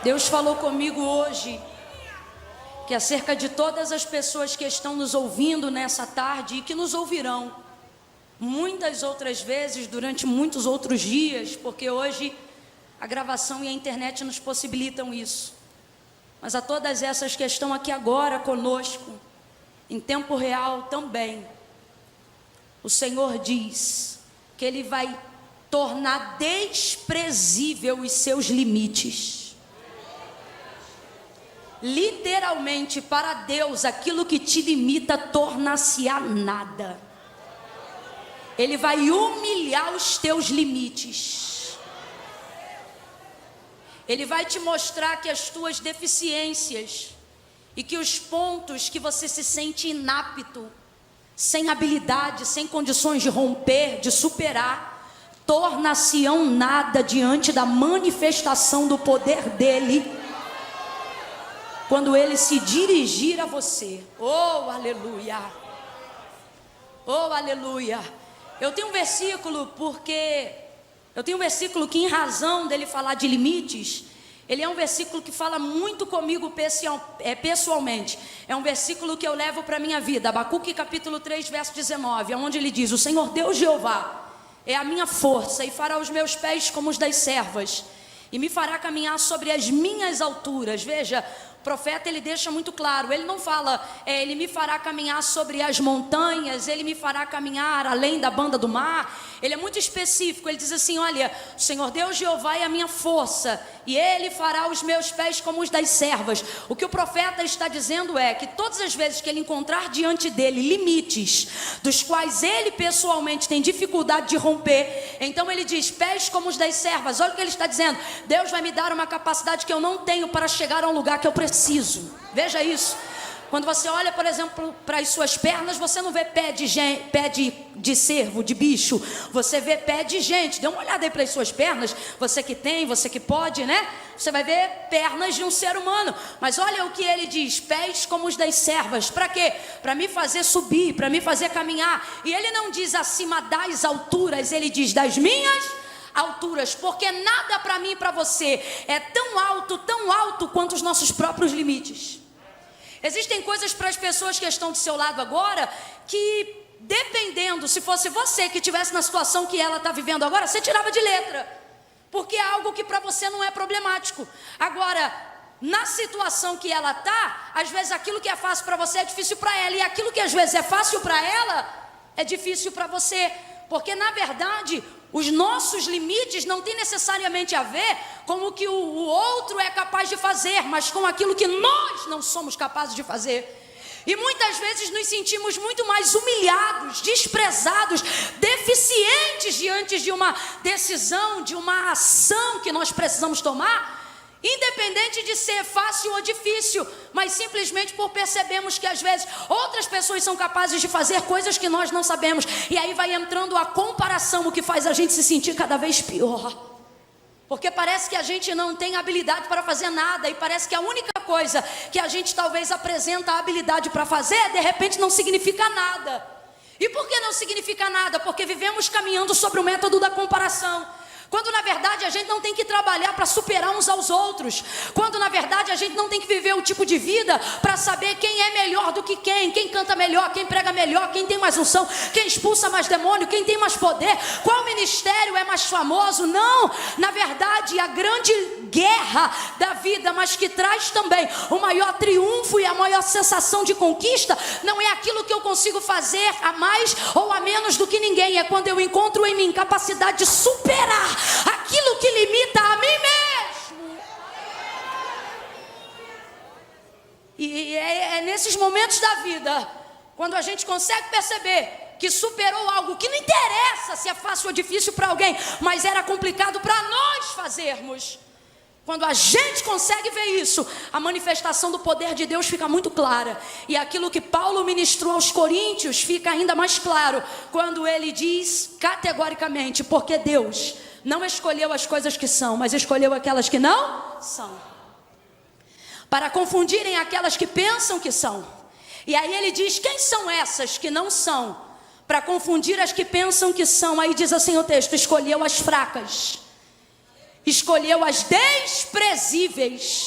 Deus falou comigo hoje que acerca de todas as pessoas que estão nos ouvindo nessa tarde e que nos ouvirão muitas outras vezes durante muitos outros dias, porque hoje a gravação e a internet nos possibilitam isso. Mas a todas essas que estão aqui agora conosco, em tempo real também, o Senhor diz que Ele vai tornar desprezível os seus limites. Literalmente, para Deus, aquilo que te limita torna-se a nada. Ele vai humilhar os teus limites. Ele vai te mostrar que as tuas deficiências e que os pontos que você se sente inapto, sem habilidade, sem condições de romper, de superar, torna-se-ão nada diante da manifestação do poder dele. Quando Ele se dirigir a você. Oh, aleluia. Oh, aleluia. Eu tenho um versículo que, em razão dele falar de limites, ele é um versículo que fala muito comigo pessoalmente. É um versículo que eu levo para a minha vida. Abacuque capítulo 3, verso 19, onde ele diz: o Senhor Deus Jeová é a minha força, e fará os meus pés como os das servas, e me fará caminhar sobre as minhas alturas. Veja, o profeta, ele deixa muito claro, ele não fala, ele me fará caminhar sobre as montanhas, ele me fará caminhar além da banda do mar. Ele é muito específico, ele diz assim: olha, o Senhor Deus Jeová é a minha força, e Ele fará os meus pés como os das servas. O que o profeta está dizendo é que todas as vezes que ele encontrar diante dele limites, dos quais ele pessoalmente tem dificuldade de romper, então ele diz, pés como os das servas. Olha o que ele está dizendo: Deus vai me dar uma capacidade que eu não tenho para chegar a um lugar que eu preciso. Veja isso. Quando você olha, por exemplo, para as suas pernas, você não vê pé de cervo, de bicho. Você vê pé de gente. Dê uma olhada aí para as suas pernas. Você que tem, você que pode, né? Você vai ver pernas de um ser humano. Mas olha o que ele diz: pés como os das servas. Para quê? Para me fazer subir, para me fazer caminhar. E ele não diz acima das alturas, ele diz das minhas alturas. Porque nada para mim e para você é tão alto quanto os nossos próprios limites. Existem coisas para as pessoas que estão do seu lado agora que, dependendo, se fosse você que estivesse na situação que ela está vivendo agora, você tirava de letra, porque é algo que para você não é problemático. Agora, na situação que ela está, às vezes aquilo que é fácil para você é difícil para ela, e aquilo que às vezes é fácil para ela é difícil para você, porque na verdade os nossos limites não têm necessariamente a ver com o que o outro é capaz de fazer, mas com aquilo que nós não somos capazes de fazer. E muitas vezes nos sentimos muito mais humilhados, desprezados, deficientes diante de uma decisão, de uma ação que nós precisamos tomar, independente de ser fácil ou difícil, mas simplesmente por percebermos que às vezes outras pessoas são capazes de fazer coisas que nós não sabemos. E aí vai entrando a comparação, o que faz a gente se sentir cada vez pior, porque parece que a gente não tem habilidade para fazer nada, e parece que a única coisa que a gente talvez apresenta a habilidade para fazer, de repente não significa nada. E por que não significa nada? Porque vivemos caminhando sobre o método da comparação, quando na verdade a gente não tem que trabalhar para superar uns aos outros, quando na verdade a gente não tem que viver o tipo de vida para saber quem é melhor do que quem canta melhor, quem prega melhor, quem tem mais unção, quem expulsa mais demônio, quem tem mais poder, qual ministério é mais famoso. Não, na verdade a grande guerra da vida, mas que traz também o maior triunfo e a maior sensação de conquista, não é aquilo que eu consigo fazer a mais ou a menos do que ninguém, é quando eu encontro em mim capacidade de superar aquilo que limita a mim mesmo. E é nesses momentos da vida, quando a gente consegue perceber que superou algo que não interessa se é fácil ou difícil para alguém, mas era complicado para nós fazermos. Quando a gente consegue ver isso, a manifestação do poder de Deus fica muito clara. E aquilo que Paulo ministrou aos coríntios fica ainda mais claro, quando ele diz categoricamente: porque Deus não escolheu as coisas que são, mas escolheu aquelas que não são, para confundirem aquelas que pensam que são. E aí ele diz: quem são essas que não são? Para confundir as que pensam que são. Aí diz assim o texto: escolheu as fracas. escolheu as desprezíveis